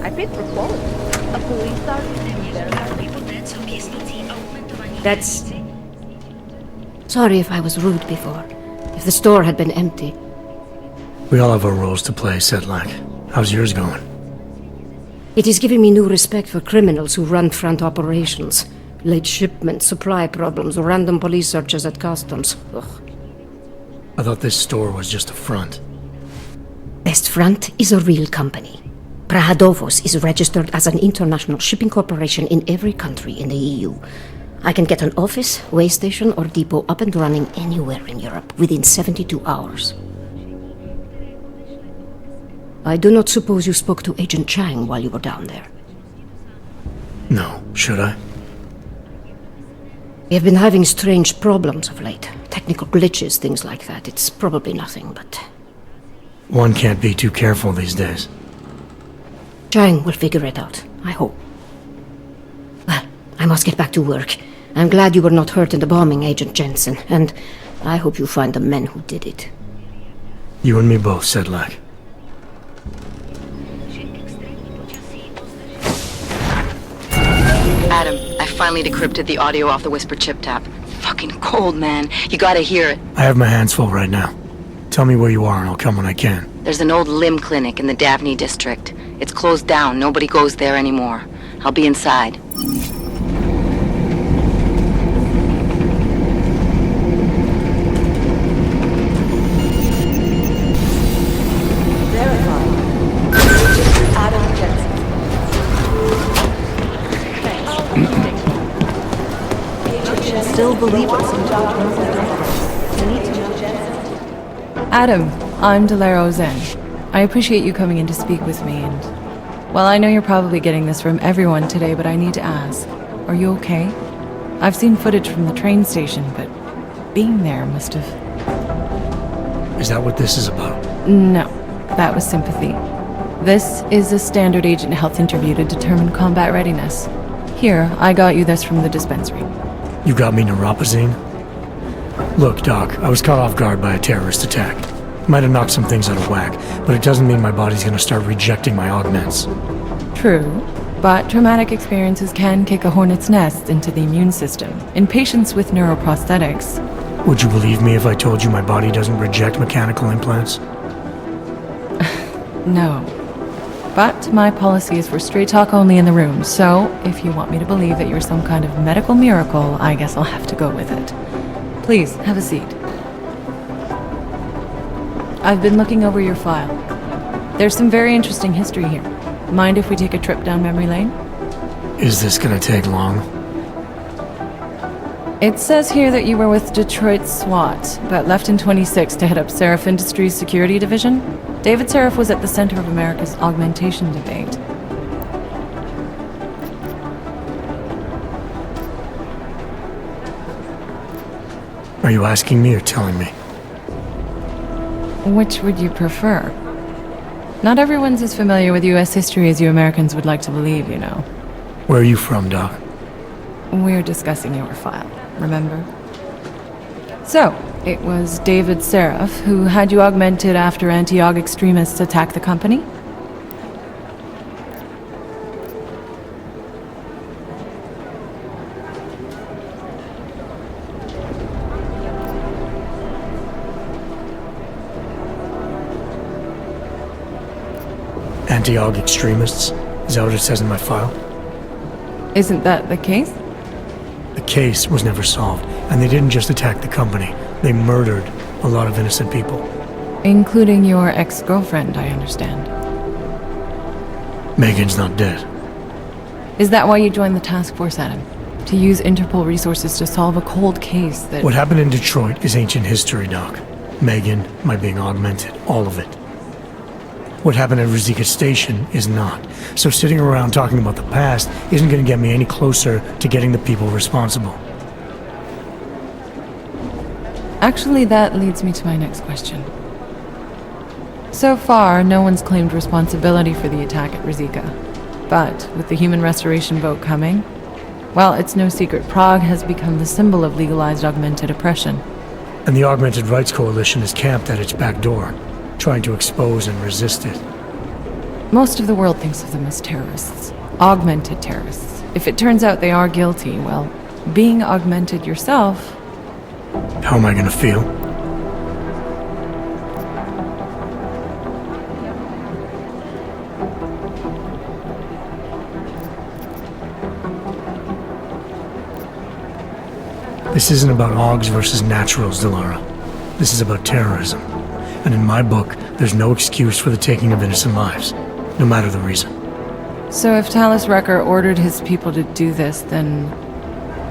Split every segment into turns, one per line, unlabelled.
I paid for quality. A police
That's... Sorry if I was rude before. If the store had been empty.
We all have our roles to play, Sedlak. How's yours going?
It is giving me new respect for criminals who run front operations. Late shipments, supply problems, random police searches at customs. Ugh.
I thought this store was just a front.
Best Front is a real company. Prahadovos is registered as an international shipping corporation in every country in the EU. I can get an office, way station, or depot up and running anywhere in Europe within 72 hours. I do not suppose you spoke to Agent Chang while you were down there.
No, should I?
We have been having strange problems of late. Technical glitches, things like that. It's probably nothing, but...
One can't be too careful these days.
Chang will figure it out, I hope. Well, I must get back to work. I'm glad you were not hurt in the bombing, Agent Jensen, and I hope you find the men who did it.
You and me both, Sedlak.
Adam, I finally decrypted the audio off the Whisper chip tap. Fucking cold, man. You gotta hear it.
I have my hands full right now. Tell me where you are and I'll come when I can.
There's an old limb clinic in the Davni district. It's closed down. Nobody goes there anymore. I'll be inside.
Adam Jensen. Still believe us in judgments that don't. We need to know Jensen.
Adam, I'm Delero Zen. I appreciate you coming in to speak with me, and... Well, I know you're probably getting this from everyone today, but I need to ask. Are you okay? I've seen footage from the train station, but being there must have...
Is that what this is about?
No, that was sympathy. This is a standard agent health interview to determine combat readiness. Here, I got you this from the dispensary.
You got me neuropazine? Look, Doc, I was caught off guard by a terrorist attack. Might have knocked some things out of whack, but it doesn't mean my body's gonna start rejecting my augments.
True, but traumatic experiences can kick a hornet's nest into the immune system. In patients with neuroprosthetics...
Would you believe me if I told you my body doesn't reject mechanical implants?
No. But my policy is for straight talk only in the room, so if you want me to believe that you're some kind of medical miracle, I guess I'll have to go with it. Please, have a seat. I've been looking over your file. There's some very interesting history here. Mind if we take a trip down memory lane?
Is this gonna take long?
It says here that you were with Detroit SWAT, but left in 26 to head up Seraph Industries' security division. David Seraph was at the center of America's augmentation debate.
Are you asking me or telling me?
Which would you prefer? Not everyone's as familiar with US history as you Americans would like to believe, you know.
Where are you from, Doc?
We're discussing your file, remember? So, it was David Seraph who had you augmented after anti-aug extremists attacked the company?
Anti-aug extremists? Is that what it says in my file?
Isn't that the case?
The case was never solved, and they didn't just attack the company. They murdered a lot of innocent people.
Including your ex-girlfriend, I understand.
Megan's not dead.
Is that why you joined the task force, Adam? To use Interpol resources to solve a cold case that...
What happened in Detroit is ancient history, Doc. Megan, my being augmented, all of it. What happened at Rizika Station is not. So sitting around talking about the past isn't going to get me any closer to getting the people responsible.
Actually, that leads me to my next question. So far, no one's claimed responsibility for the attack at Rizika. But with the human restoration vote coming, well, it's no secret Prague has become the symbol of legalized augmented oppression.
And the Augmented Rights Coalition is camped at its back door, trying to expose and resist it.
Most of the world thinks of them as terrorists. Augmented terrorists. If it turns out they are guilty, well, being augmented yourself...
How am I gonna feel? This isn't about Augs versus naturals, Delara. This is about terrorism. And in my book, there's no excuse for the taking of innocent lives, no matter the reason.
So if Talus Wrecker ordered his people to do this, then...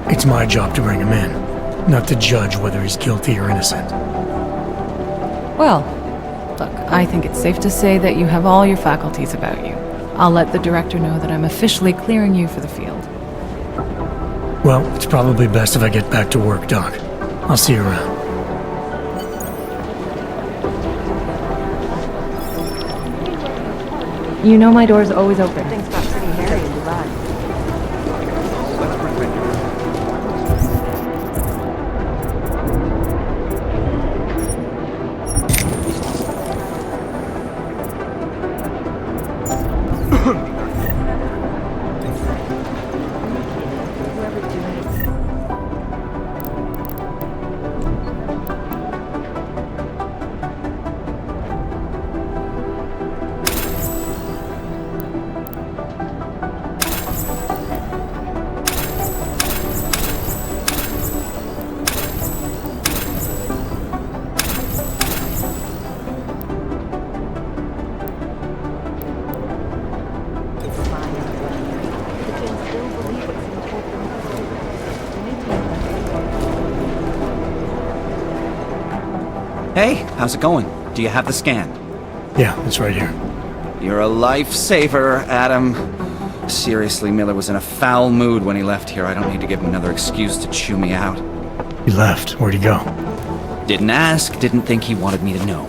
It's my job to bring him in, not to judge whether he's guilty or innocent.
Well, look, I think it's safe to say that you have all your faculties about you. I'll let the director know that I'm officially clearing you for the field.
Well, it's probably best if I get back to work, Doc. I'll see you around.
You know my door's always open.
Things got pretty hairy in Dubai.
Hey, how's it going? Do you have the scan?
Yeah, it's right here.
You're a lifesaver, Adam. Seriously, Miller was in a foul mood when he left here. I don't need to give him another excuse to chew me out.
He left. Where'd he go?
Didn't ask, didn't think he wanted me to know.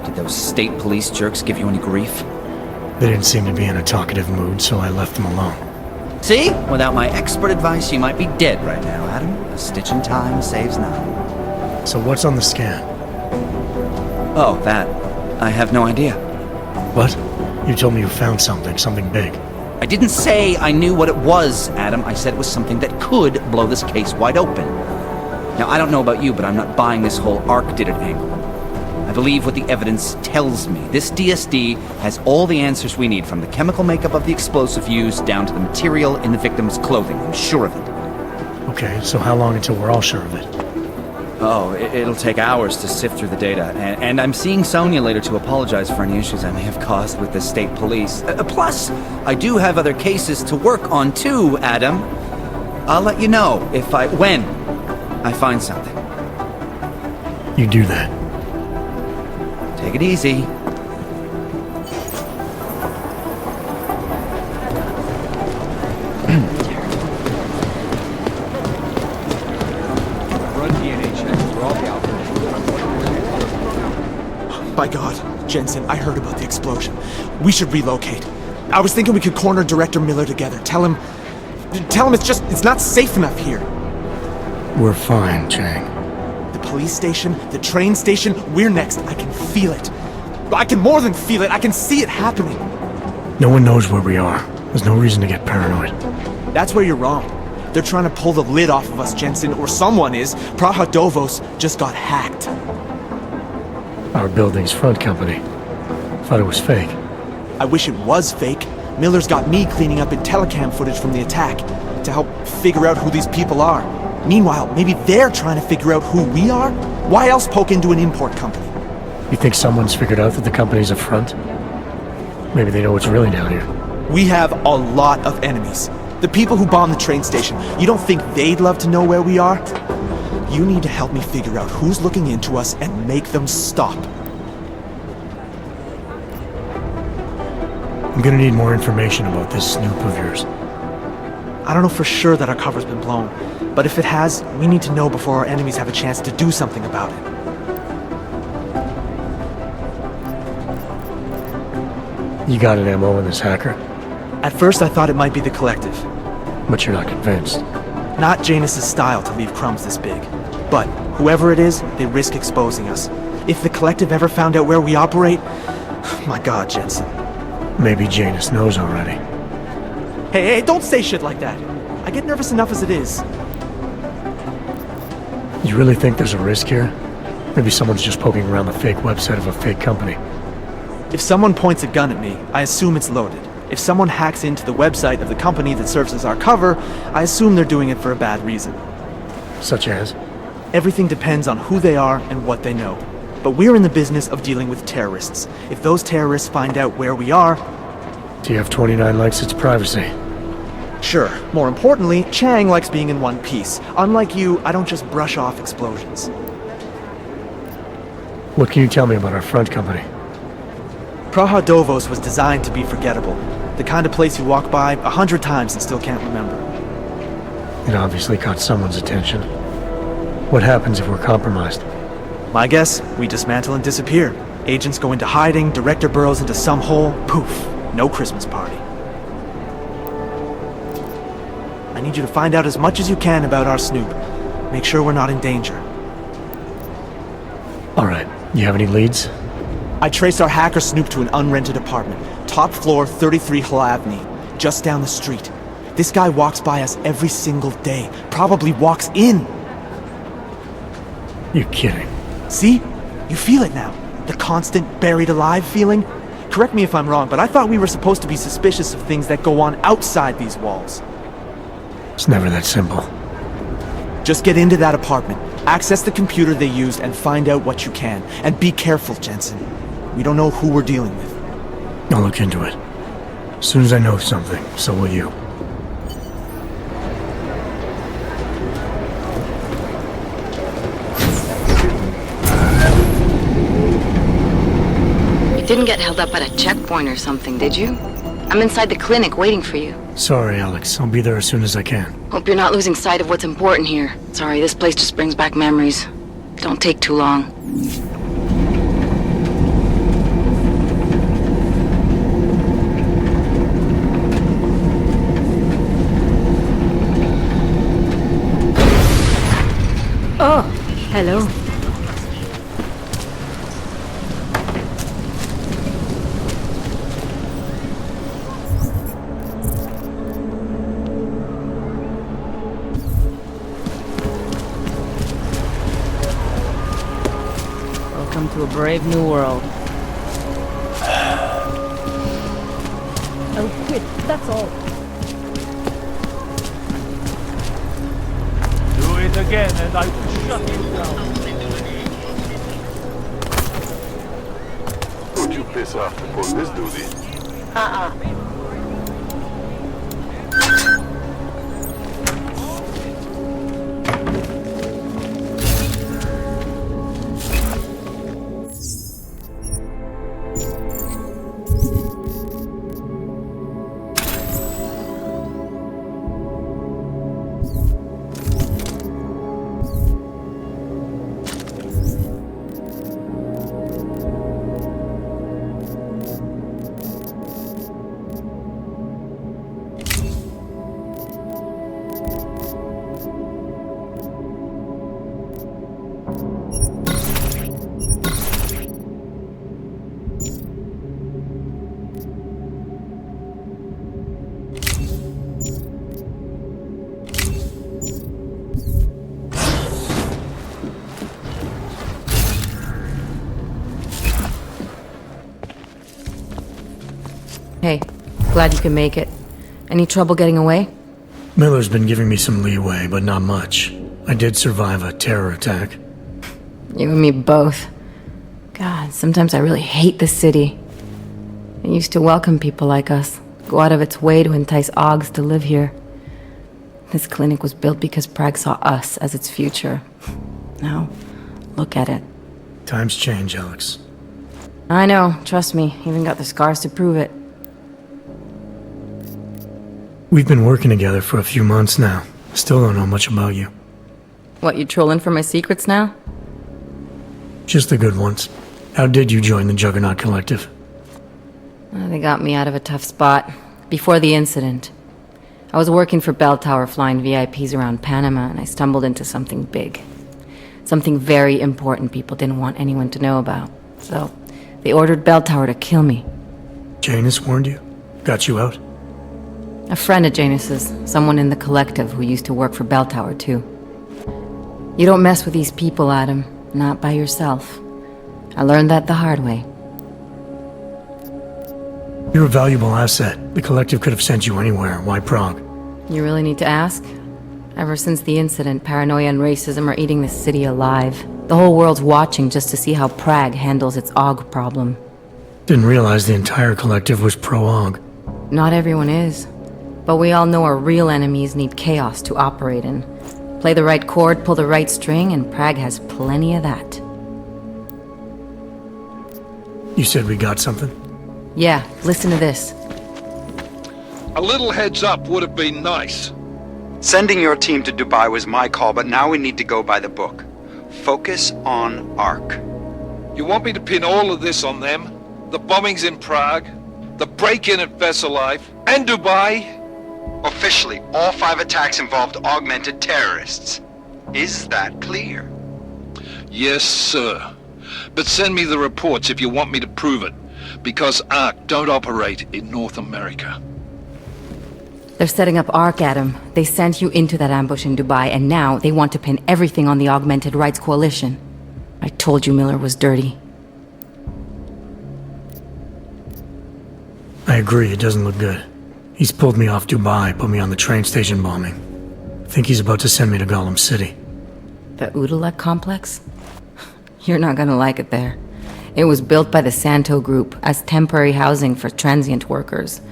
Did those state police jerks give you any grief?
They didn't seem to be in a talkative mood, so I left them alone.
See? Without my expert advice, you might be dead right now, Adam. A stitch in time saves none.
So what's on the scan?
Oh, that. I have no idea.
What? You told me you found something big.
I didn't say I knew what it was, Adam. I said it was something that could blow this case wide open. Now, I don't know about you, but I'm not buying this whole Ark did it angle. I believe what the evidence tells me. This DSD has all the answers we need, from the chemical makeup of the explosive used down to the material in the victim's clothing. I'm sure of it.
Okay, so how long until we're all sure of it?
Oh, it'll take hours to sift through the data, and I'm seeing Sonia later to apologize for any issues I may have caused with the state police. Plus, I do have other cases to work on too, Adam. I'll let you know when I find something.
You do that.
Take it easy.
By God, Jensen, I heard about the explosion. We should relocate. I was thinking we could corner Director Miller together. Tell him it's not safe enough here.
We're fine, Chang.
The police station, the train station, we're next. I can feel it. I can more than feel it. I can see it happening.
No one knows where we are. There's no reason to get paranoid.
That's where you're wrong. They're trying to pull the lid off of us, Jensen, or someone is. Praha-Dovos just got hacked.
Our building's front company. Thought it was fake.
I wish it was fake. Miller's got me cleaning up telecam footage from the attack to help figure out who these people are. Meanwhile, maybe they're trying to figure out who we are? Why else poke into an import company?
You think someone's figured out that the company's a front? Maybe they know what's really down here.
We have a lot of enemies. The people who bombed the train station. You don't think they'd love to know where we are? You need to help me figure out who's looking into us and make them stop.
I'm gonna need more information about this snoop of yours.
I don't know for sure that our cover's been blown, but if it has, we need to know before our enemies have a chance to do something about it.
You got an MO in this hacker,
At first I thought it might be the Collective.
but you're not convinced.
Not Janus's style to leave crumbs this big. But whoever it is, they risk exposing us. If the Collective ever found out where we operate, my God, Jensen.
Maybe Janus knows already.
Hey, don't say shit like that. I get nervous enough as it is.
You really think there's a risk here? Maybe someone's just poking around the fake website of a fake company.
If someone points a gun at me, I assume it's loaded. If someone hacks into the website of the company that serves as our cover, I assume they're doing it for a bad reason.
Such as?
Everything depends on who they are and what they know. But we're in the business of dealing with terrorists. If those terrorists find out where we are...
TF-29 likes its privacy.
Sure. More importantly, Chang likes being in one piece. Unlike you, I don't just brush off explosions.
What can you tell me about our front company?
Przygody was designed to be forgettable. The kind of place you walk by 100 times and still can't remember.
It obviously caught someone's attention. What happens if we're compromised?
My guess, we dismantle and disappear. Agents go into hiding, director burrows into some hole, poof, no Christmas party. I need you to find out as much as you can about our snoop. Make sure we're not in danger.
Alright, you have any leads?
I traced our hacker snoop to an unrented apartment. Top floor, 33 Hlavny, just down the street. This guy walks by us every single day. Probably walks in.
You're kidding.
See? You feel it now. The constant buried alive feeling. Correct me if I'm wrong, but I thought we were supposed to be suspicious of things that go on outside these walls.
It's never that simple.
Just get into that apartment, access the computer they used, and find out what you can. And be careful, Jensen. We don't know who we're dealing with.
I'll look into it. As soon as I know something, so will you.
You didn't get held up at a checkpoint or something, did you? I'm inside the clinic waiting for you.
Sorry, Alex. I'll be there as soon as I can.
Hope you're not losing sight of what's important here. Sorry, this place just brings back memories. Don't take too long.
Oh, hello.
Welcome to a brave new world.
Oh, quit, that's all.
Do it again and I will shut you down.
Would you piss off the police duty?
Hey, glad you can make it. Any trouble getting away?
Miller's been giving me some leeway, but not much. I did survive a terror attack.
You and me both. God, sometimes I really hate this city. It used to welcome people like us, go out of its way to entice Augs to live here. This clinic was built because Prague saw us as its future. Now, look at it.
Times change, Alex.
I know, trust me, even got the scars to prove it.
We've been working together for a few months now. Still don't know much about you.
What, you trolling for my secrets now?
Just the good ones. How did you join the Juggernaut Collective?
They got me out of a tough spot. Before the incident. I was working for Bell Tower flying VIPs around Panama, and I stumbled into something big. Something very important people didn't want anyone to know about. So, they ordered Bell Tower to kill me.
Janus warned you? Got you out?
A friend of Janus's, someone in the collective who used to work for Bell Tower too. You don't mess with these people, Adam. Not by yourself. I learned that the hard way.
You're a valuable asset. The collective could have sent you anywhere. Why Prague?
You really need to ask? Ever since the incident, paranoia and racism are eating this city alive. The whole world's watching just to see how Prague handles its AUG problem.
Didn't realize the entire collective was pro-AUG.
Not everyone is. But we all know our real enemies need chaos to operate in. Play the right chord, pull the right string, and Prague has plenty of that.
You said we got something?
Yeah, listen to this.
A little heads up would have been nice.
Sending your team to Dubai was my call, but now we need to go by the book. Focus on ARC.
You want me to pin all of this on them? The bombings in Prague, the break-in at Vesellife, and Dubai?
Officially, all 5 attacks involved augmented terrorists. Is that clear?
Yes, sir. But send me the reports if you want me to prove it, because ARC don't operate in North America.
They're setting up ARC, Adam. They sent you into that ambush in Dubai, and now they want to pin everything on the Augmented Rights Coalition. I told you Miller was dirty.
I agree, it doesn't look good. He's pulled me off Dubai, put me on the train station bombing. Think he's about to send me to Gollum City.
The Udalek complex? You're not gonna like it there. It was built by the Santo Group as temporary housing for transient workers.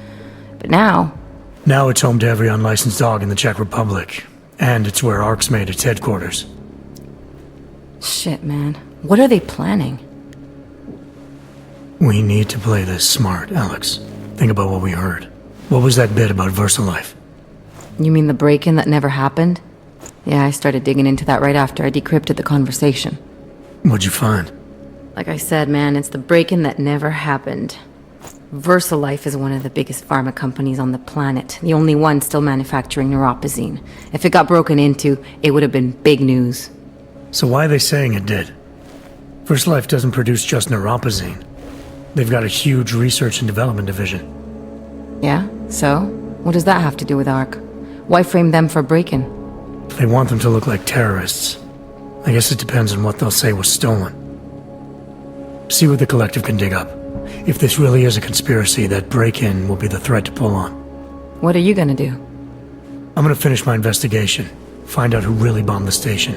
But now
it's home to every unlicensed dog in the Czech Republic. And it's where ARC's made its headquarters.
shit, man. What are they planning?
We need to play this smart, Alex. Think about what we heard. What was that bit about VersaLife?
You mean the break-in that never happened? Yeah, I started digging into that right after I decrypted the conversation.
What'd you find?
Like I said, man, it's the break-in that never happened. VersaLife is one of the biggest pharma companies on the planet, the only one still manufacturing neuropozyne. If it got broken into, it would have been big news.
So why are they saying it did? VersaLife doesn't produce just neuropozyne. They've got a huge research and development division.
Yeah? So? What does that have to do with ARC? Why frame them for break-in?
They want them to look like terrorists. I guess it depends on what they'll say was stolen. See what the collective can dig up. If this really is a conspiracy, that break-in will be the thread to pull on.
What are you gonna do?
I'm gonna finish my investigation. Find out who really bombed the station.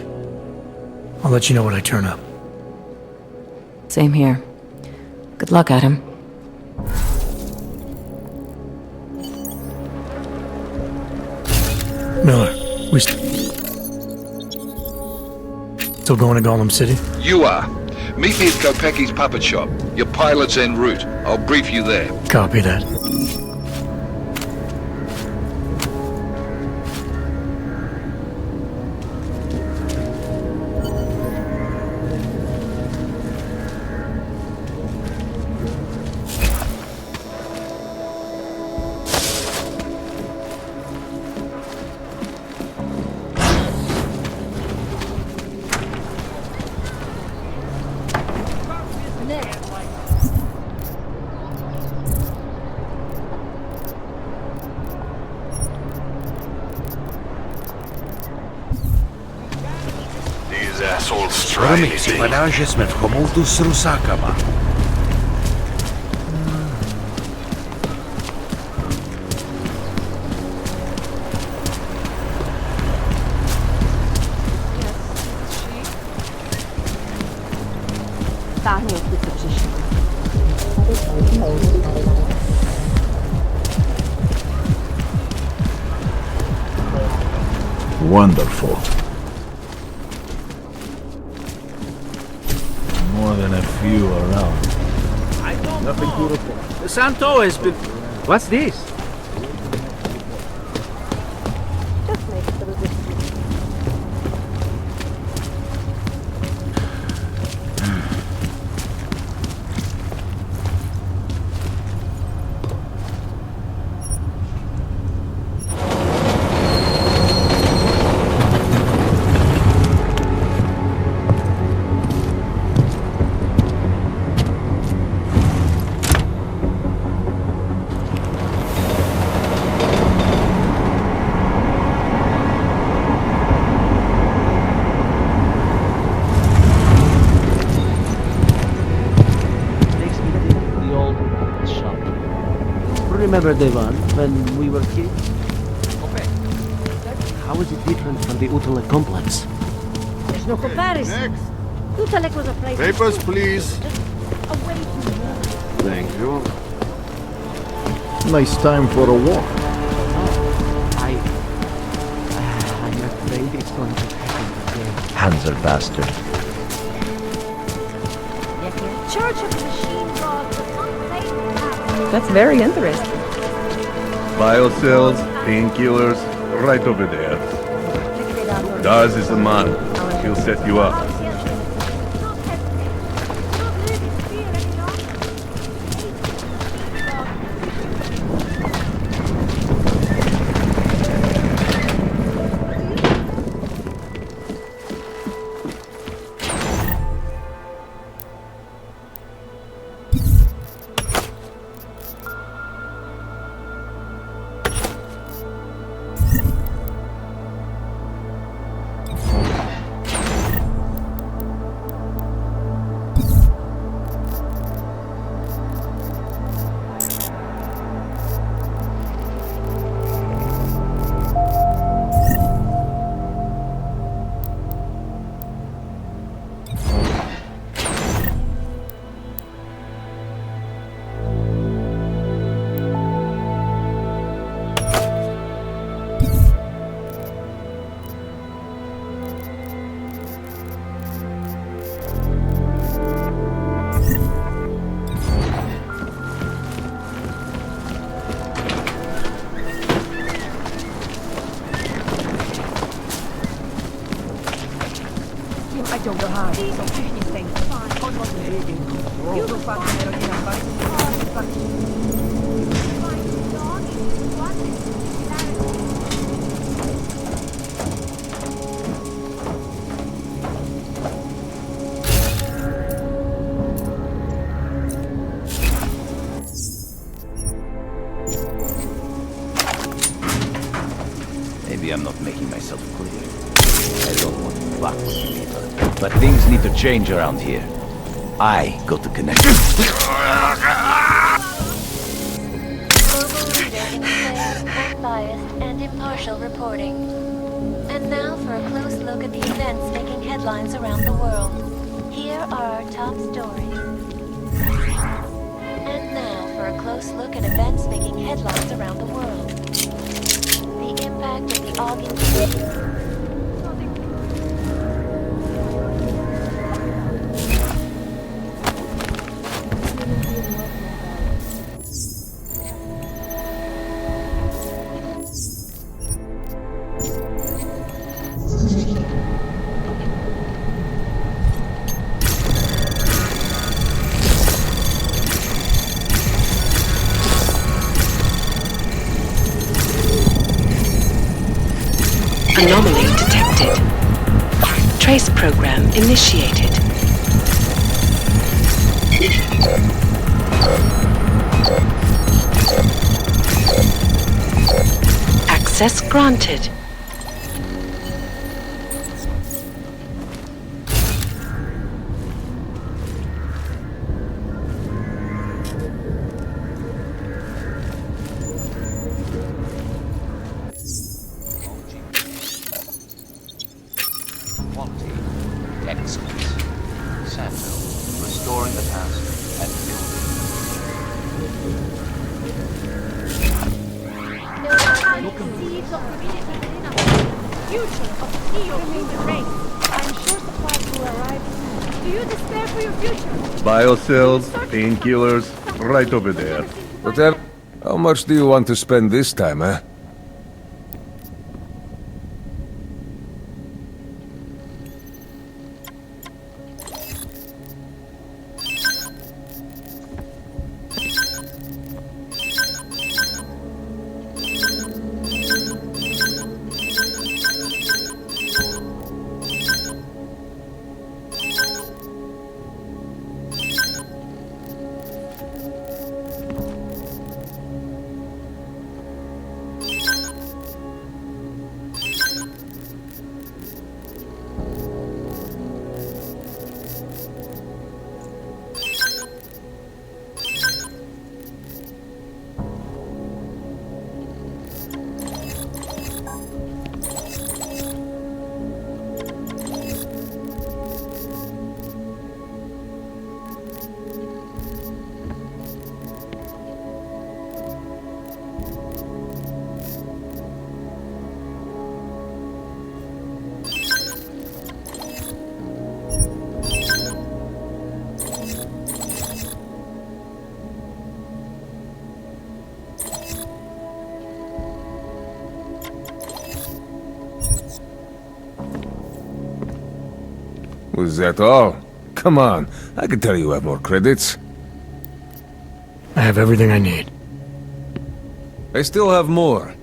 I'll let you know when I turn up.
Same here. Good luck, Adam.
Miller, we still going to Gollum City?
You are. Meet me at Kopecki's puppet shop. Your pilot's en route. I'll brief you there.
Copy that.
These assholes try
mi připadá, že jsme v chomoutu s rusákama.
Stáhni, odkud jsi přišel.
Wonderful. More than a few around. I don't Nothing know. Beautiful. Santo has been... What's this?
Just make it through this.
remember the one when we were kids?
Okay.
How is it different from the Utala complex?
There's no comparison.
Next.
Utalek was a place...
Papers, please.
Away from war.
Thank you. Nice time for a walk.
I'm afraid it's going to happen again.
Hanser bastard.
Church of the Machine God was unfaithful.
That's very interesting.
Biocells, painkillers, right over there. Daz is the man. He'll set you up.
Maybe I'm not making myself clear. I don't want to fuck with you either. But things need to change around here. I go to connect.
Unbiased and impartial reporting. And now for a close look at the events making headlines around the world. Here are our top stories. And now for a close look at events making headlines around the world. The impact of the agenta.
Anomaly detected. Trace program initiated. Access granted.
Quality, excellence, Samuel, restoring the past and
Seeds of future of the human race. I'm sure supplies will arrive soon. Do you despair for your future?
Biocells, painkillers, right over there.
Whatever. How much do you want to spend this time, eh? Was that all? Come on, I can tell you have more credits.
I have everything I need.
I still have more.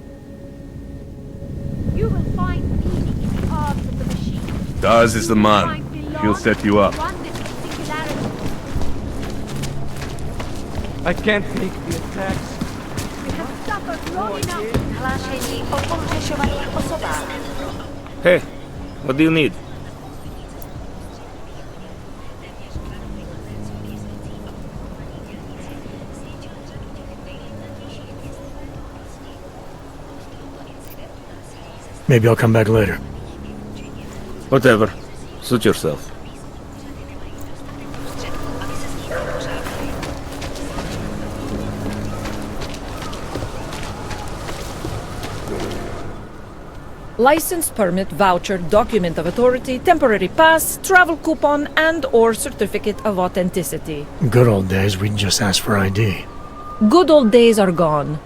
You will find meaning in the arms of the machine.
Daz is the man. He'll set you up.
I can't take the attacks.
We have suffered long enough. Hlášení o pohřešovaných osobách.
Hey, what do you need?
Maybe I'll come back later.
Whatever. Suit yourself.
License, permit, voucher, document of authority, temporary pass, travel coupon, and/or certificate of authenticity.
Good old days, we'd just ask for ID.
Good old days are gone.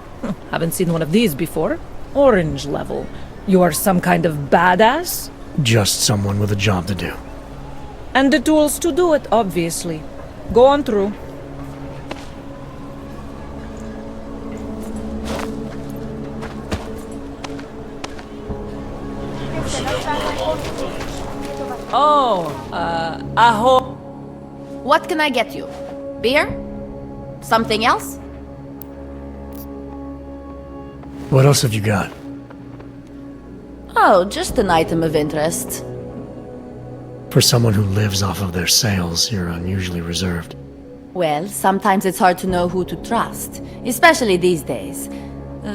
Haven't seen one of these before. Orange level. You are some kind of badass?
Just someone with a job to do.
And the tools to do it, obviously. Go on through. Oh, aho.
What can I get you? Beer? Something else?
What else have you got?
Oh, just an item of interest.
For someone who lives off of their sales, you're unusually reserved.
Well, sometimes it's hard to know who to trust, especially these days.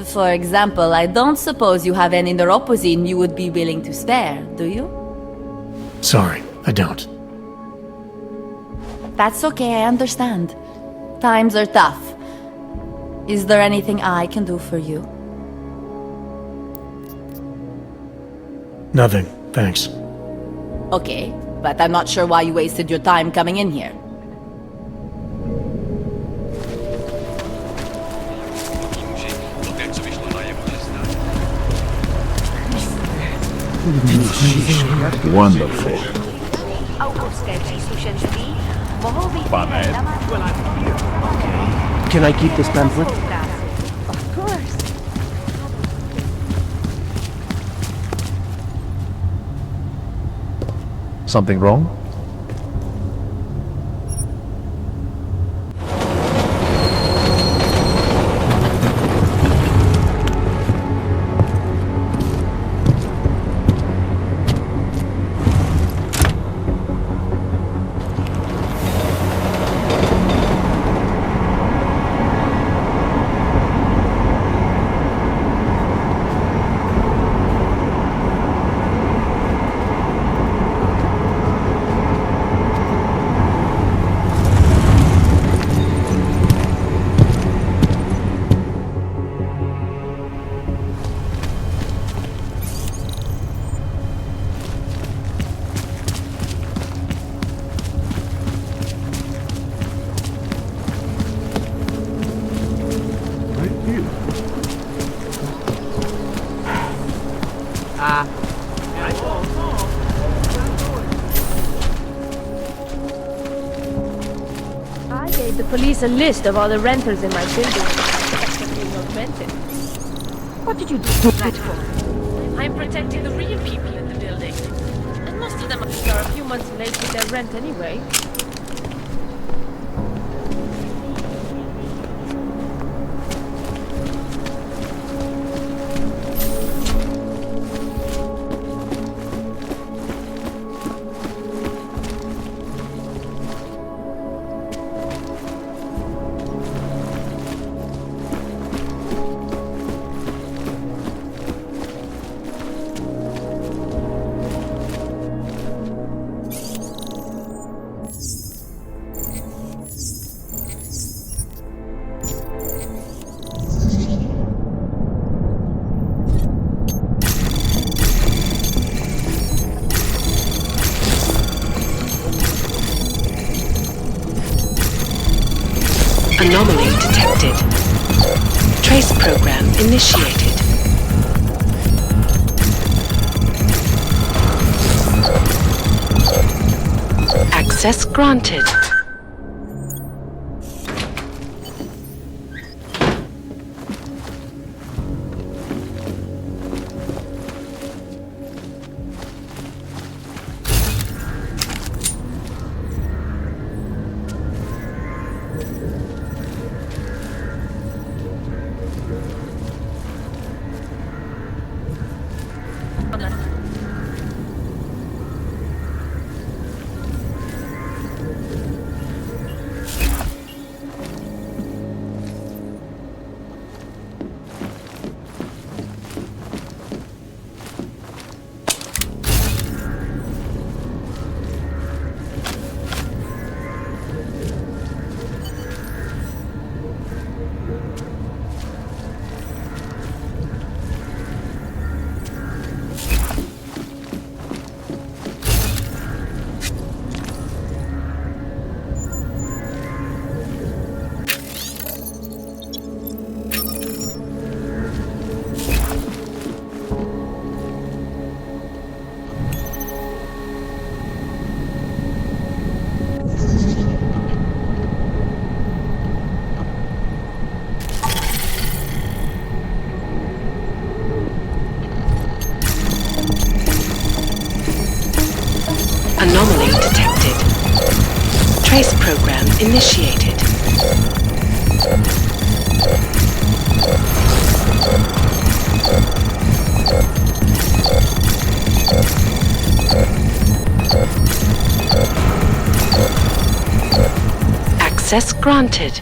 For example, I don't suppose you have any neuropozyne you would be willing to spare, do you?
Sorry, I don't.
That's okay, I understand. Times are tough. Is there anything I can do for you?
Nothing, thanks.
Okay, but I'm not sure why you wasted your time coming in here.
Wonderful.
Can I keep this pamphlet?
Of course.
Something wrong?
I gave the police a list of all the renters in my building being augmented. What did you do that for? I'm protecting the real people in the building. And most of them are a few months late with their rent anyway.
Anomaly detected. Trace program initiated. Access granted. Anomaly detected. Trace program initiated. Access granted.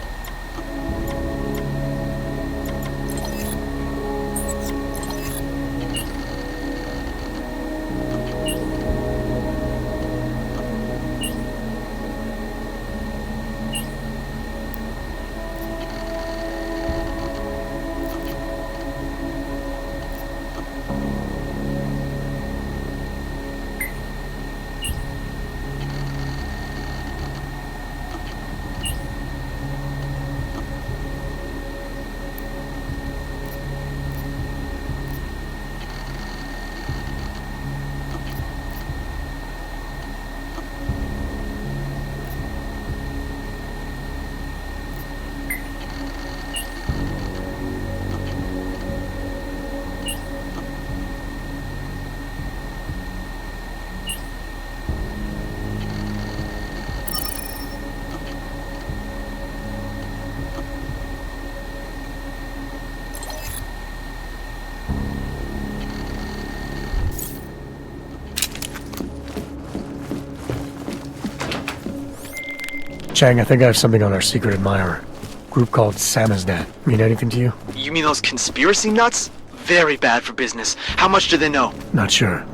Chang, I think I have something on our secret admirer. Group called Samizdat. Mean anything to you?
You mean those conspiracy nuts? Very bad for business. How much do they know?
Not sure.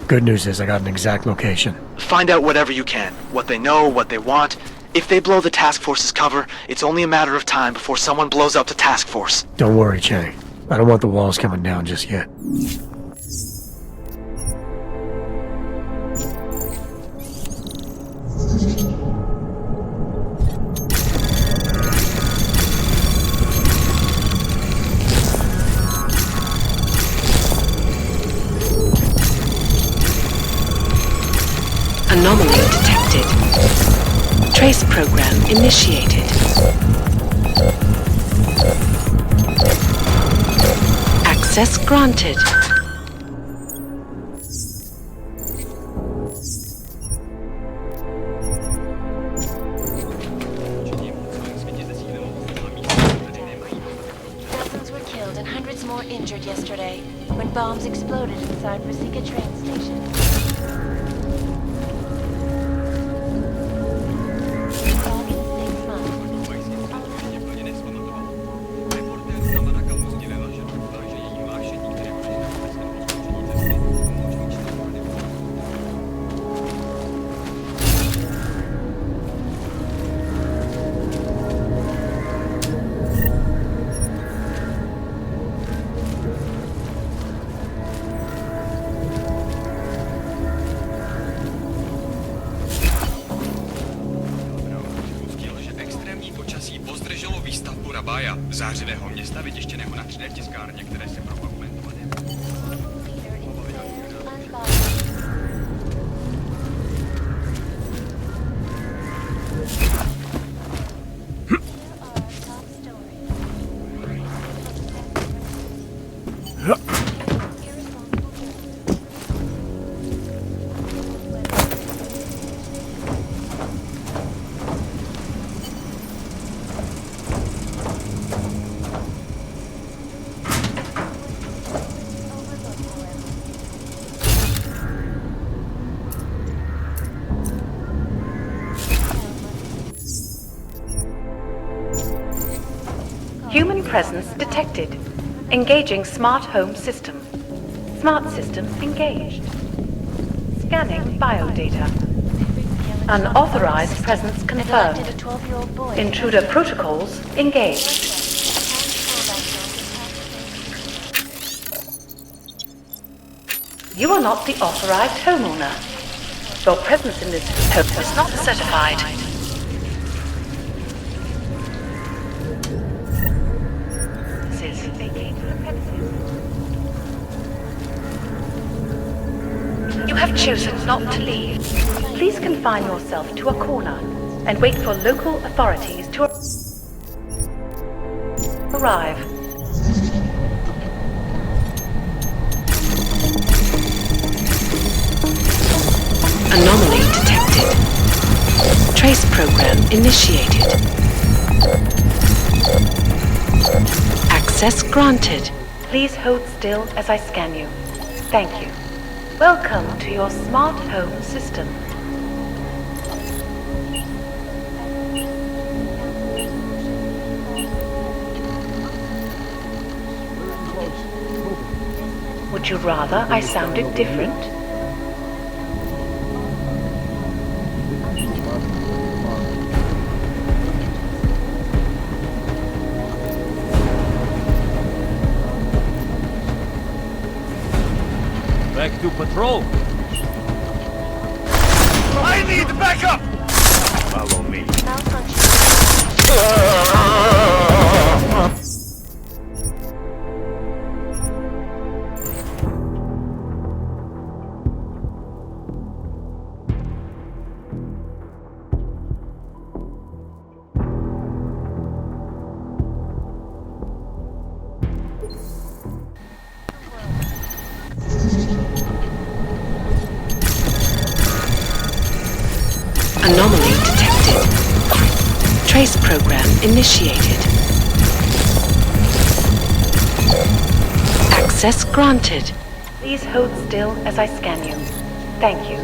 Good news is I got an exact location.
Find out whatever you can. What they know, what they want. If they blow the task force's cover, it's only a matter of time before someone blows up the task force.
Don't worry, Chang. I don't want the walls coming down just yet.
Anomaly detected. Trace program initiated. Access granted.
Dozens were killed and hundreds more injured yesterday when bombs exploded inside Ruzicka train station.
Zářivého města vytištěného na 3D tiskárně, které se propagumentovat.
presence detected. Engaging smart home system. Smart system engaged. Scanning biodata. Unauthorized presence confirmed. Intruder protocols engaged. You are not the authorized homeowner. Your presence in this home is not certified. You have chosen not to leave. Please confine yourself to a corner and wait for local authorities to arrive. Anomaly detected. Trace program initiated. Access granted. Please hold still as I scan you. Thank you. Welcome to your smart home system. Would you rather I sounded different?
Back to patrol.
I need backup! Follow me.
Anomaly detected. Trace program initiated. Access granted. Please hold still as I scan you. Thank you.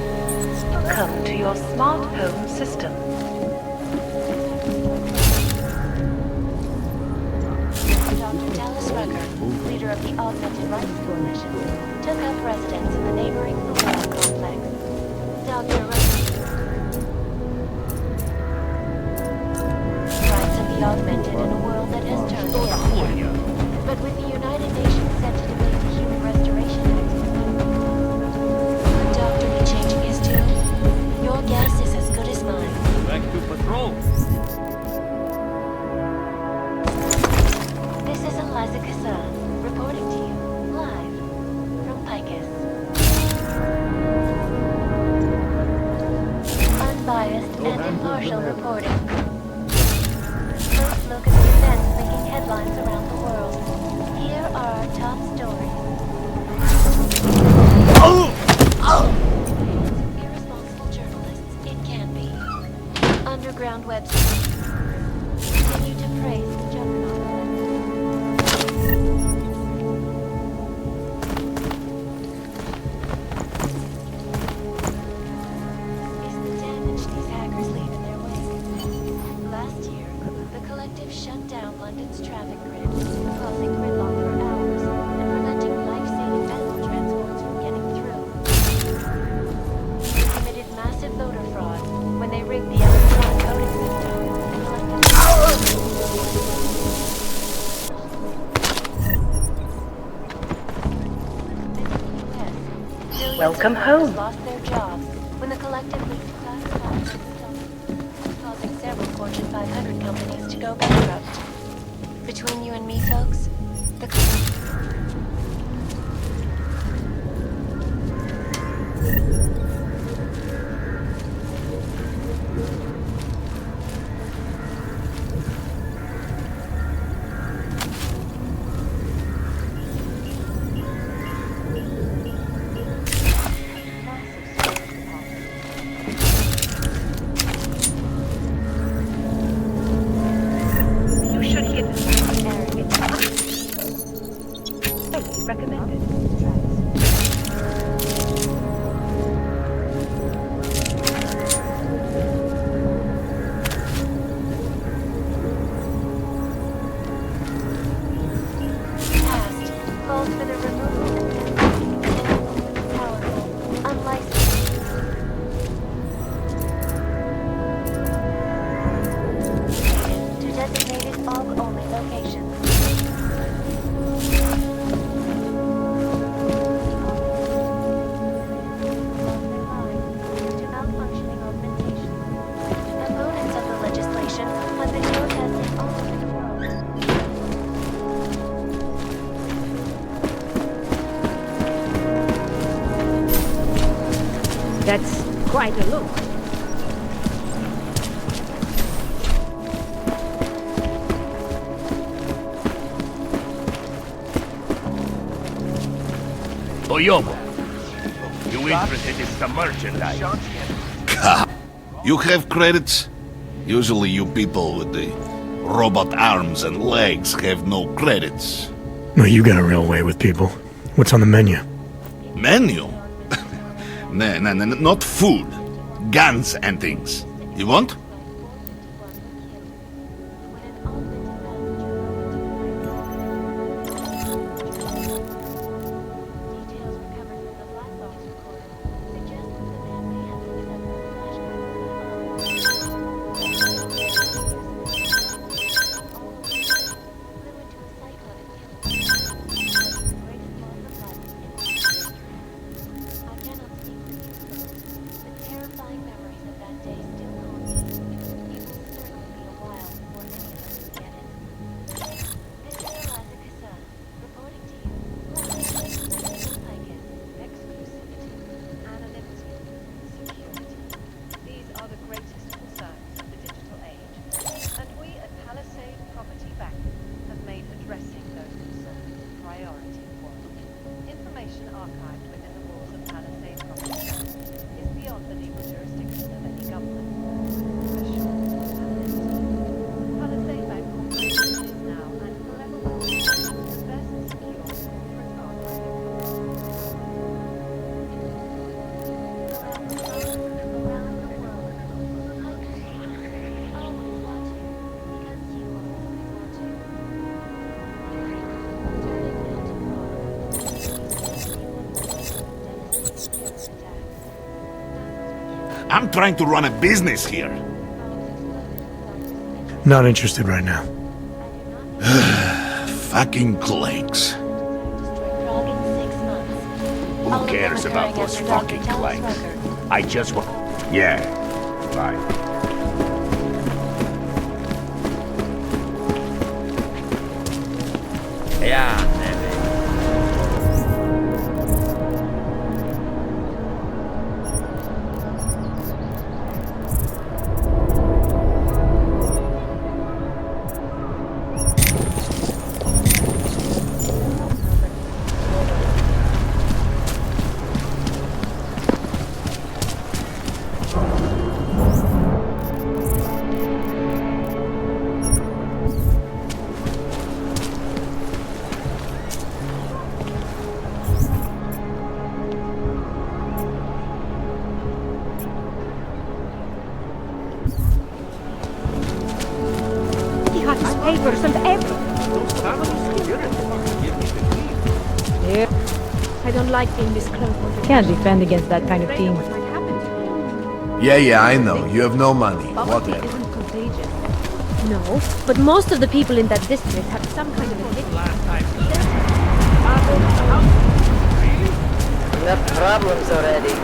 Welcome to your smart home system.
Dr. Dallas Rucker, leader of the Augmented Rights Coalition, took up residence in the neighboring Umbrella complex. Dr. rights of the augmented in a world that has turned against you. But with the United Nations set to debate the Human Restoration Act, could Doctor be changing his tune? Your guess is as good as mine.
Back to patrol.
This is Eliza Kassan, reporting to you, live, from Picus. Unbiased and impartial reporting. First look at the events making headlines around the world. Here are our top stories. Irresponsible journalists, it can be. Underground websites. Continue to praise the juggernaut. Is the damage these hackers leave in their wake. Last year, the collective shut down London's traffic grid, causing gridlock for hours and preventing life-saving medical transports from getting through. They committed massive voter fraud when they rigged the electronic voting system and collected...
Welcome home.
Lost their jobs when the collective leaked classified stuff, causing several Fortune 500 companies to go bankrupt. Between you and me, folks, the
You should hit
That's quite a look.
Oyomo, you interested in some merchandise?
You have credits? Usually you people with the robot arms and legs have no credits.
No, you got a real way with people. What's on the menu?
Menu? No, not food. Guns and things. You want? I'm trying to run a business here.
Not interested right now.
Fucking clanks.
Who cares about those fucking clanks? I just want... Yeah, bye. Yeah,
Papers and everything. I don't like being misclothed.
Can't defend against that kind of thing.
Yeah, I know. You have no money.
Poverty
Whatever.
isn't contagious. No, but most of the people in that district have some kind of addiction.
Enough problems already.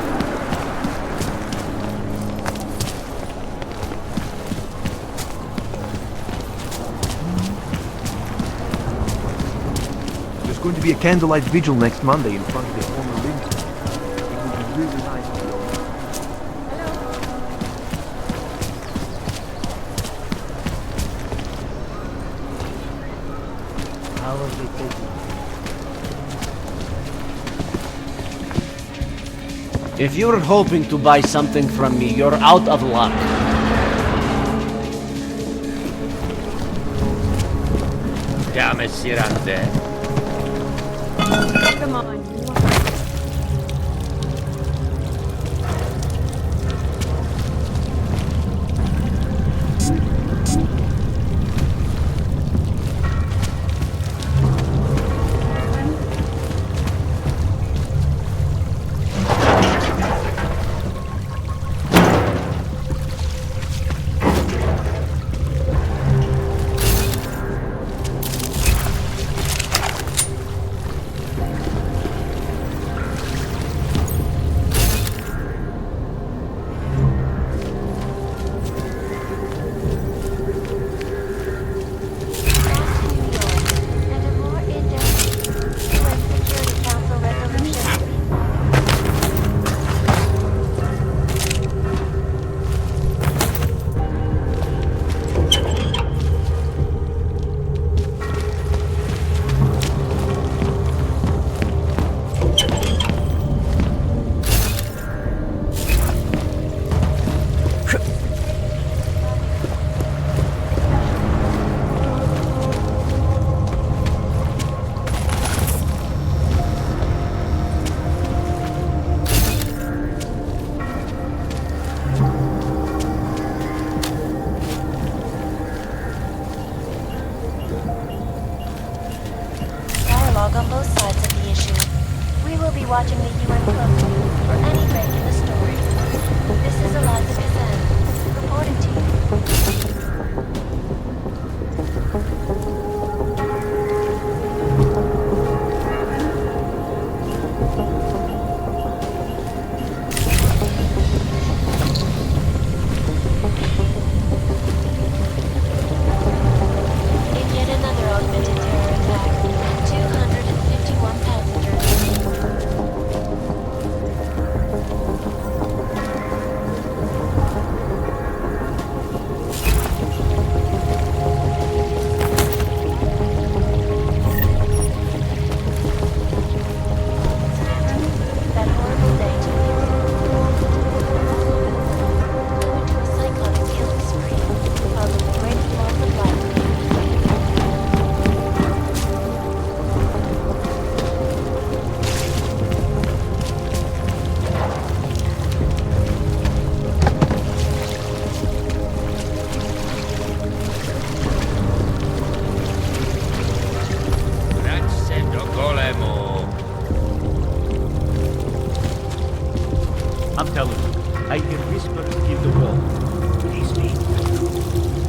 There's going to be a candlelight vigil next Monday in front of the former Lincoln. It will be really nice to go.
How are they taking it?
If you're hoping to buy something from me, you're out of luck.
Yeah, Messirante.
Come on.
watching the UN closely for any break in the story. This is Eliza Kazan, reporting to you. In yet another augmented terror attack, 251 passengers. That horrible day took flew into a cyclone's killing spree, followed the greatest loss of life.
I'm telling you, I hear whispers in the wall. Please me.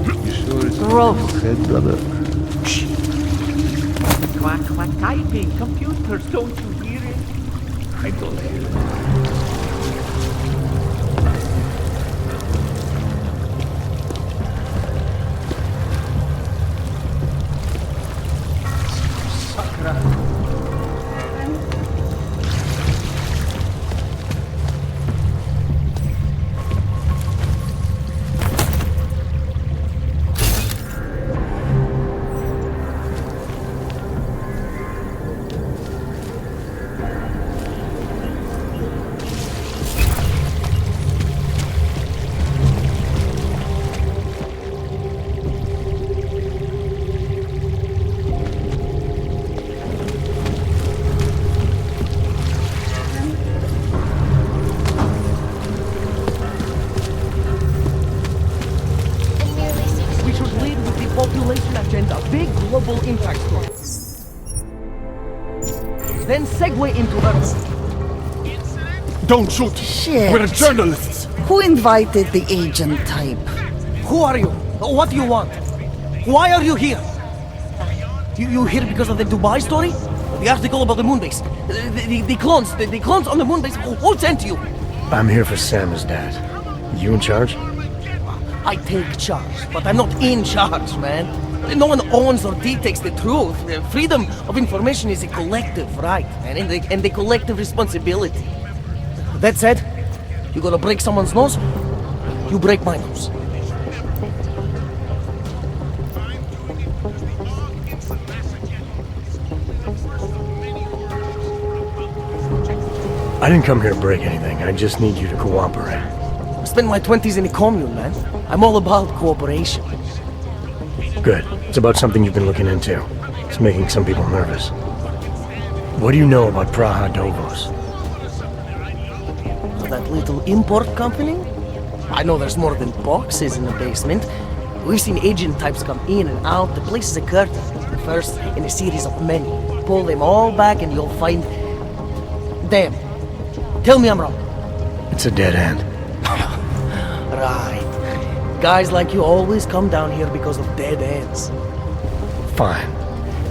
You sure it's
Gross.
head, brother?
Quack, quack, typing. Computers, don't you hear it?
I don't hear it.
Sakra. We should lead with the population agenda, big global impact story. Then segue into Earth.
Don't shoot!
Shit.
We're journalists!
Who invited the agent type?
Who are you? What do you want? Why are you here? You here because of the Dubai story? The article about the moon base? The clones on the moon base? Who sent you?
I'm here for Sam's dad. You in charge?
I take charge, but I'm not in charge, man. No one owns or dictates the truth. Freedom of information is a collective right, man, and a collective responsibility. That said, you gonna break someone's nose? You break my nose.
I didn't come here to break anything. I just need you to cooperate.
I spent my 20s in a commune, man. I'm all about cooperation.
Good. It's about something you've been looking into. It's making some people nervous. What do you know about Praha Dovos?
That little import company? I know there's more than boxes in the basement. We've seen agent types come in and out. The place is a curtain. The first in a series of many. Pull them all back and you'll find... Damn. Tell me I'm wrong.
It's a dead end.
Right. Guys like you always come down here because of dead ends.
Fine.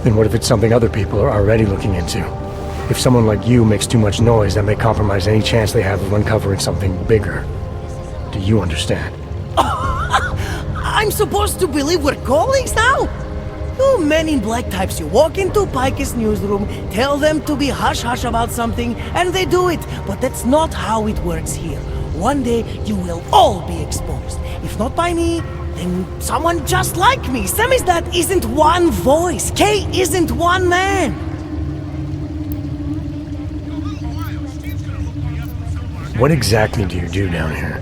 Then what if it's something other people are already looking into? If someone like you makes too much noise, that may compromise any chance they have of uncovering something bigger. Do you understand?
I'm supposed to believe we're colleagues now? You men in black types, you walk into Pike's newsroom, tell them to be hush-hush about something, and they do it. But that's not how it works here. One day, you will all be exposed. If not by me, then someone just like me. Samizdat isn't one voice. Kay isn't one man.
What exactly do you do down here?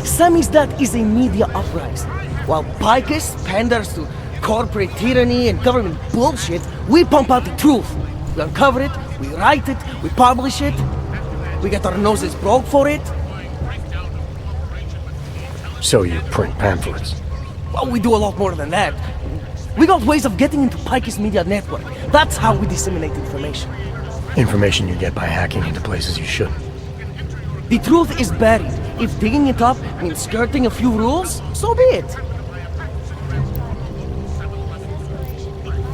Samizdat is a media uprising. While Picus panders to corporate tyranny and government bullshit, we pump out the truth. We uncover it, we write it, we publish it. We get our noses broke for it.
So you print pamphlets?
Well, we do a lot more than that. We got ways of getting into Picus media network. That's how we disseminate information.
Information you get by hacking into places you shouldn't.
The truth is buried. If digging it up means skirting a few rules, so be it.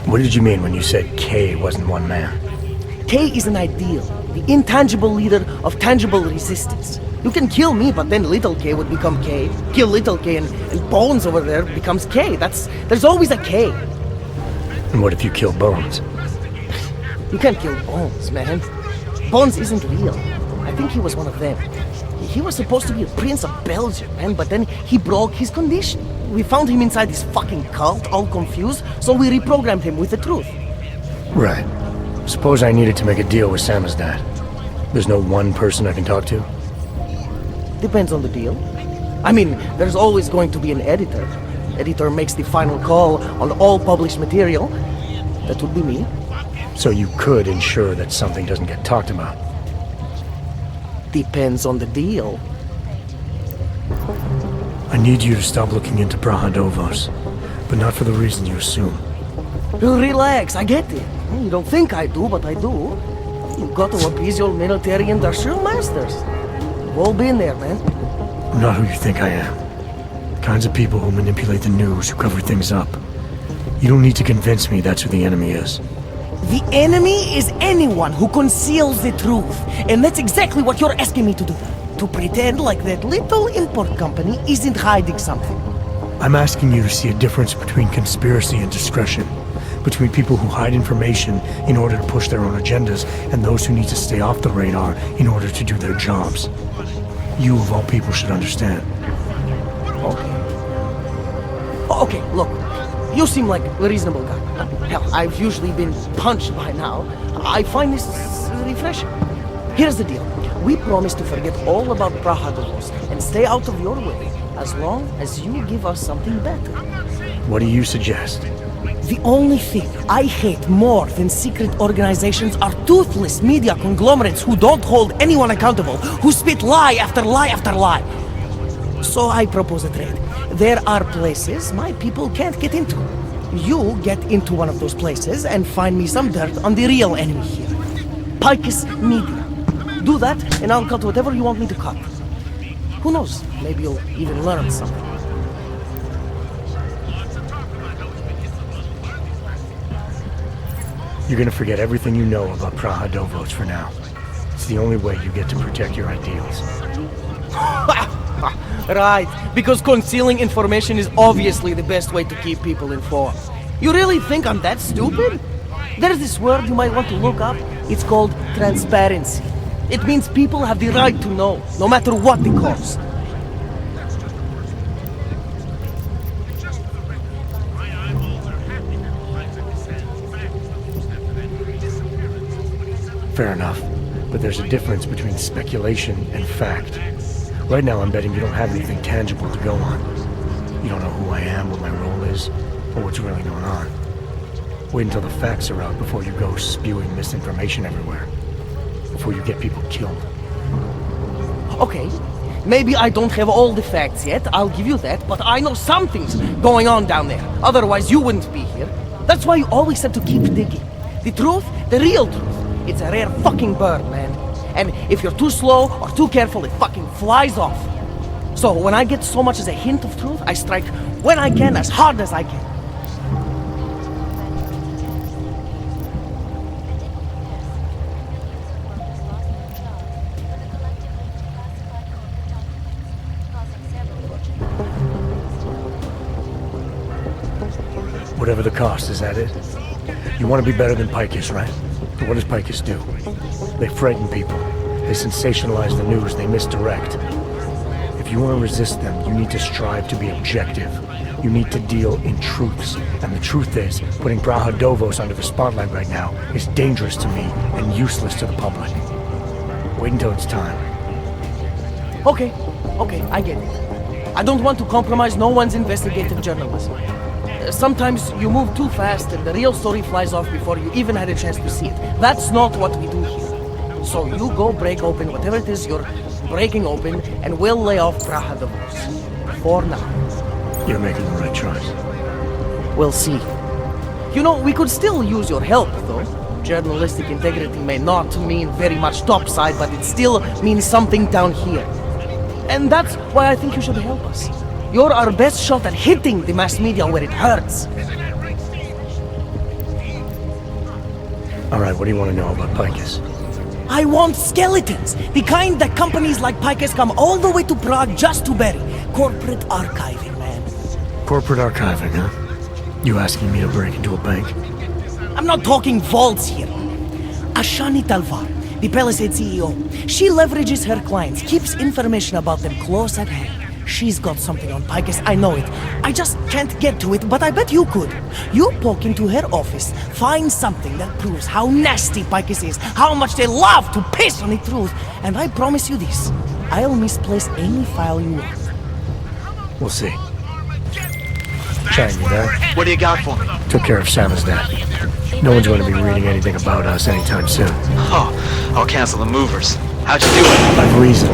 What did you mean when you said K wasn't one man?
K is an ideal, the intangible leader of tangible resistance. You can kill me, but then little K would become K. Kill little K and Bones over there becomes K. There's always a K.
And what if you kill Bones?
You can't kill Bones, man. Bones isn't real. I think he was one of them. He was supposed to be a prince of Belgium, man, but then he broke his condition. We found him inside this fucking cult, all confused, so we reprogrammed him with the truth.
Right. Suppose I needed to make a deal with Samizdat. There's no one person I can talk to?
Depends on the deal. I mean, there's always going to be an editor. Editor makes the final call on all published material. That would be me.
So you could ensure that something doesn't get talked about?
Depends on the deal.
I need you to stop looking into Przygody, but not for the reason you assume.
Relax, I get it. You don't think I do, but I do. You've got to appease your military industrial masters. We've all been there, man.
I'm not who you think I am. The kinds of people who manipulate the news, who cover things up. You don't need to convince me that's who the enemy is.
The enemy is anyone who conceals the truth. And that's exactly what you're asking me to do. To pretend like that little import company isn't hiding something.
I'm asking you to see a difference between conspiracy and discretion. Between people who hide information in order to push their own agendas and those who need to stay off the radar in order to do their jobs. You, of all people, should understand.
Okay, look. You seem like a reasonable guy. Hell, I've usually been punched by now. I find this refreshing. Here's the deal. We promise to forget all about Przygody and stay out of your way, as long as you give us something better.
What do you suggest?
The only thing I hate more than secret organizations are toothless media conglomerates who don't hold anyone accountable, who spit lie after lie after lie. So I propose a trade. There are places my people can't get into. You get into one of those places and find me some dirt on the real enemy here. Picus Media. Do that, and I'll cut whatever you want me to cut. Who knows? Maybe you'll even learn something.
You're gonna forget everything you know about Przygody for now. It's the only way you get to protect your ideals.
Right, because concealing information is obviously the best way to keep people informed. You really think I'm that stupid? There's this word you might want to look up. It's called transparency. It means people have the right to know, no matter what the cost.
Fair enough, but there's a difference between speculation and fact. Right now I'm betting you don't have anything tangible to go on. You don't know who I am, what my role is, or what's really going on. Wait until the facts are out before you go spewing misinformation everywhere. Before you get people killed.
Okay, maybe I don't have all the facts yet, I'll give you that, but I know something's going on down there. Otherwise you wouldn't be here. That's why you always have to keep digging. The truth, the real truth, it's a rare fucking bird, man. And if you're too slow or too careful, it fucking flies off. So when I get so much as a hint of truth, I strike when I can, as hard as I can.
Whatever the cost, is that it? You want to be better than Picus, right? But what does Picus do? They frighten people. They sensationalize the news. They misdirect. If you want to resist them, you need to strive to be objective. You need to deal in truths. And the truth is, putting Przygody under the spotlight right now is dangerous to me and useless to the public. Wait until it's time.
Okay, I get it. I don't want to compromise no one's investigative journalism. Sometimes you move too fast and the real story flies off before you even had a chance to see it. That's not what we do here. So you go break open whatever it is you're breaking open and we'll lay off Przygody. For now.
You're making the right choice.
We'll see. You know, we could still use your help, though. Journalistic integrity may not mean very much topside, but it still means something down here. And that's why I think you should help us. You're our best shot at hitting the mass media where it hurts.
Alright, what do you want to know about Picus?
I want skeletons! The kind that companies like Picus come all the way to Prague just to bury. Corporate archiving, man.
Corporate archiving, huh? You asking me to break into a bank?
I'm not talking vaults here. Ashani Talvar, the Palisade CEO, she leverages her clients, keeps information about them close at hand. She's got something on Picus, I know it. I just can't get to it, but I bet you could. You poke into her office, find something that proves how nasty Picus is, how much they love to piss on the truth, and I promise you this, I'll misplace any file you want.
We'll see. Chang, you there?
What do you got for me?
Took care of Sama's dad. No one's going to be reading anything about us anytime soon.
Oh, I'll cancel the movers. How'd you do it?
I've reasoned.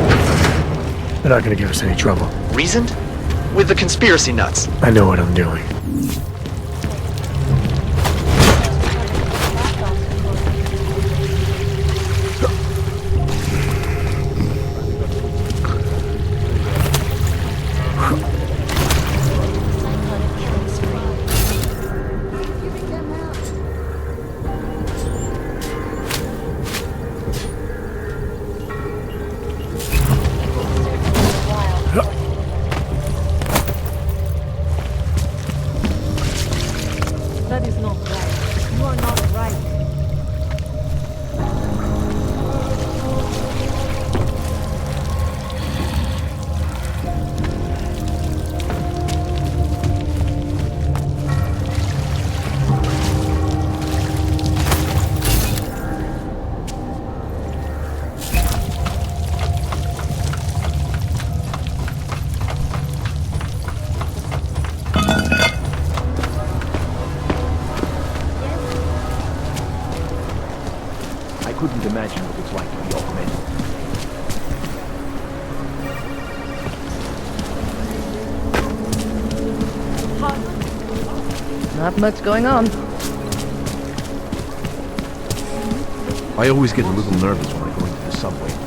They're not going to give us any trouble.
Reasoned? With the conspiracy nuts.
I know what I'm doing.
That is not right. You are not right.
I couldn't imagine what it's like to be augmented.
Not much going on.
I always get a little nervous when I go into the subway.